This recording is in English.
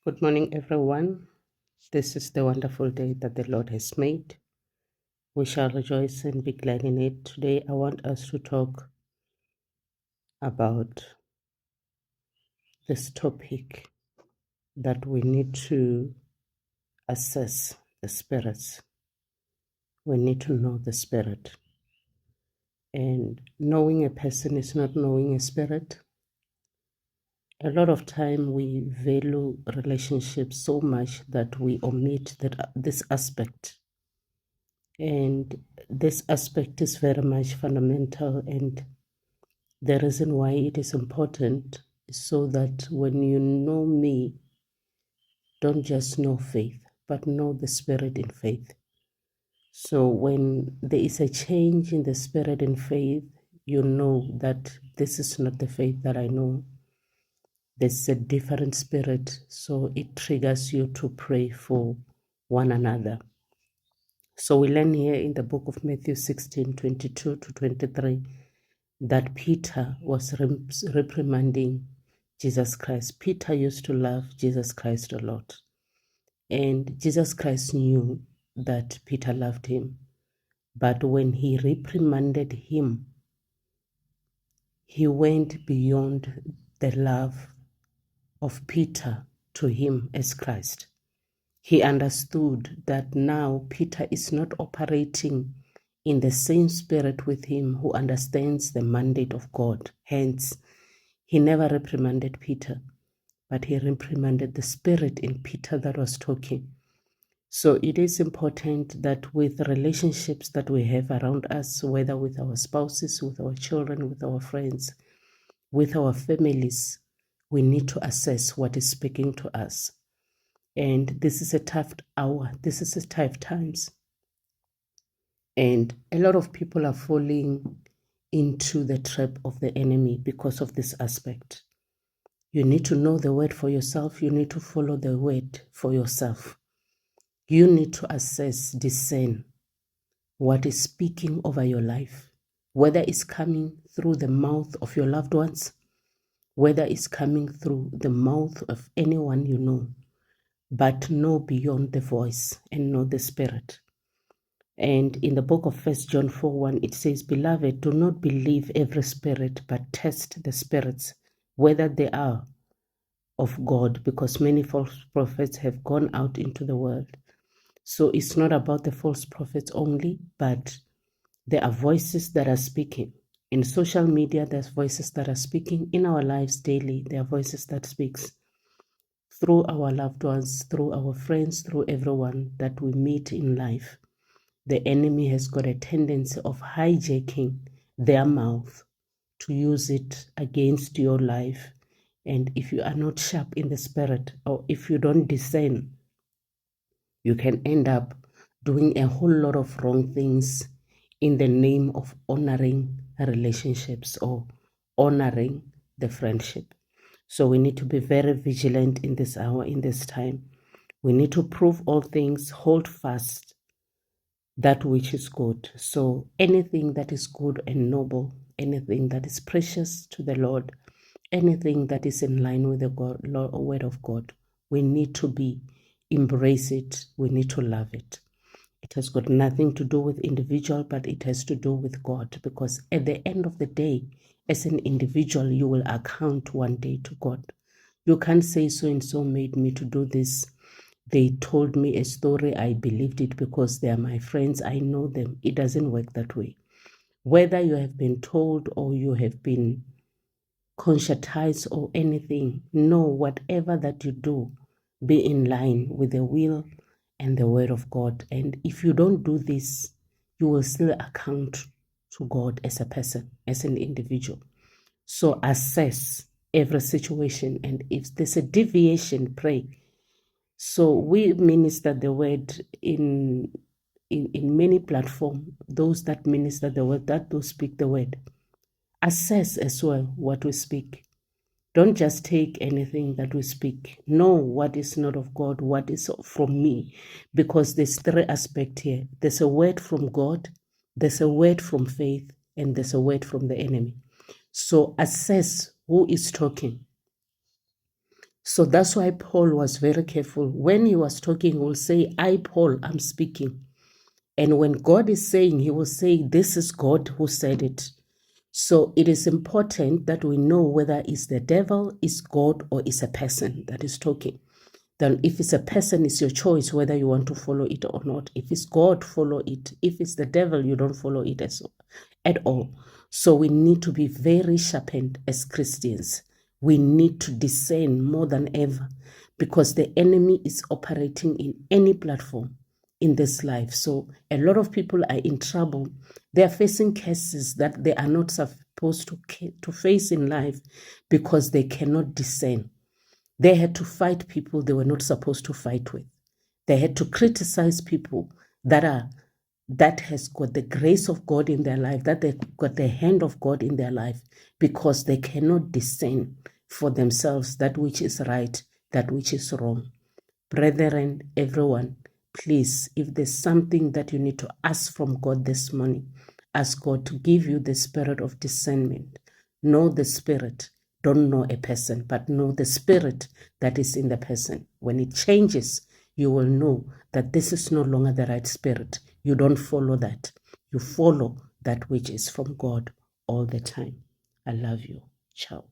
Good morning, everyone. This is the wonderful day that the Lord has made. We shall rejoice and be glad in it. Today, I want us to talk about this topic that we need to assess the spirits. We need to know the spirit. And knowing a person is not knowing a spirit. A lot of time we value relationships so much that we omit this aspect. And this aspect is very much fundamental, and the reason why it is important is so that when you know me, don't just know faith, but know the spirit in faith. So when there is a change in the spirit in faith, you know that this is not the faith that I know. There's a different spirit, so it triggers you to pray for one another. So we learn here in the book of Matthew 16:22 to 23 that Peter was reprimanding Jesus Christ. Peter used to love Jesus Christ a lot. And Jesus Christ knew that Peter loved him. But when he reprimanded him, he went beyond the love of Peter to him as Christ. He understood that now Peter is not operating in the same spirit with him, who understands the mandate of God. Hence, he never reprimanded Peter, but he reprimanded the spirit in Peter that was talking. So it is important that with relationships that we have around us, whether with our spouses, with our children, with our friends, with our families, we need to assess what is speaking to us. And this is a tough hour. This is a tough times. And a lot of people are falling into the trap of the enemy because of this aspect. You need to know the word for yourself. You need to follow the word for yourself. You need to assess, discern what is speaking over your life, whether it's coming through the mouth of your loved ones, whether it's coming through the mouth of anyone you know, but know beyond the voice and know the spirit. And in the book of 1 John 4:1, it says, "Beloved, do not believe every spirit, but test the spirits, whether they are of God, because many false prophets have gone out into the world." So it's not about the false prophets only, but there are voices that are speaking. In social media, there's voices that are speaking. In our lives daily, there are voices that speaks through our loved ones, through our friends, through everyone that we meet in life. The enemy has got a tendency of hijacking their mouth to use it against your life. And if you are not sharp in the spirit, or if you don't discern, you can end up doing a whole lot of wrong things in the name of honoring relationships or honoring the friendship. So we need to be very vigilant in this hour, in this time. We need to prove all things, hold fast that which is good. So anything that is good and noble, anything that is precious to the Lord, anything that is in line with the word of God, we need to embrace it. We need to love it. It has got nothing to do with individual, but it has to do with God, because at the end of the day, as an individual, you will account one day to God. You can't say so and so made me to do this. They told me a story, I believed it because they are my friends, I know them. It doesn't work that way. Whether you have been told or you have been conscientized or anything, no, whatever that you do, be in line with the will and the word of God. And if you don't do this, you will still account to God as a person, as an individual. So assess every situation, and if there's a deviation, pray. So we minister the word in many platforms, those that minister the word, that do speak the word. Assess as well what we speak. Don't just take anything that we speak. Know what is not of God, what is from me, because there's three aspects here. There's a word from God, there's a word from faith, and there's a word from the enemy. So assess who is talking. So that's why Paul was very careful. When he was talking, he will say, I, Paul, I'm speaking. And when God is saying, he will say, this is God who said it. So it is important that we know whether it's the devil, is God, or is a person that is talking. Then if it's a person, it's your choice whether you want to follow it or not. If it's God, follow it. If it's the devil, you don't follow it at all. So we need to be very sharpened as Christians. We need to discern more than ever, because the enemy is operating in any platform in this life. So a lot of people are in trouble. They are facing cases that they are not supposed to face in life because they cannot discern. They had to fight people they were not supposed to fight with. They had to criticize people that has got the grace of God in their life, that they got the hand of God in their life, because they cannot discern for themselves that which is right, that which is wrong. Brethren, everyone, please, if there's something that you need to ask from God this morning, ask God to give you the spirit of discernment. Know the spirit. Don't know a person, but know the spirit that is in the person. When it changes, you will know that this is no longer the right spirit. You don't follow that. You follow that which is from God all the time. I love you. Ciao.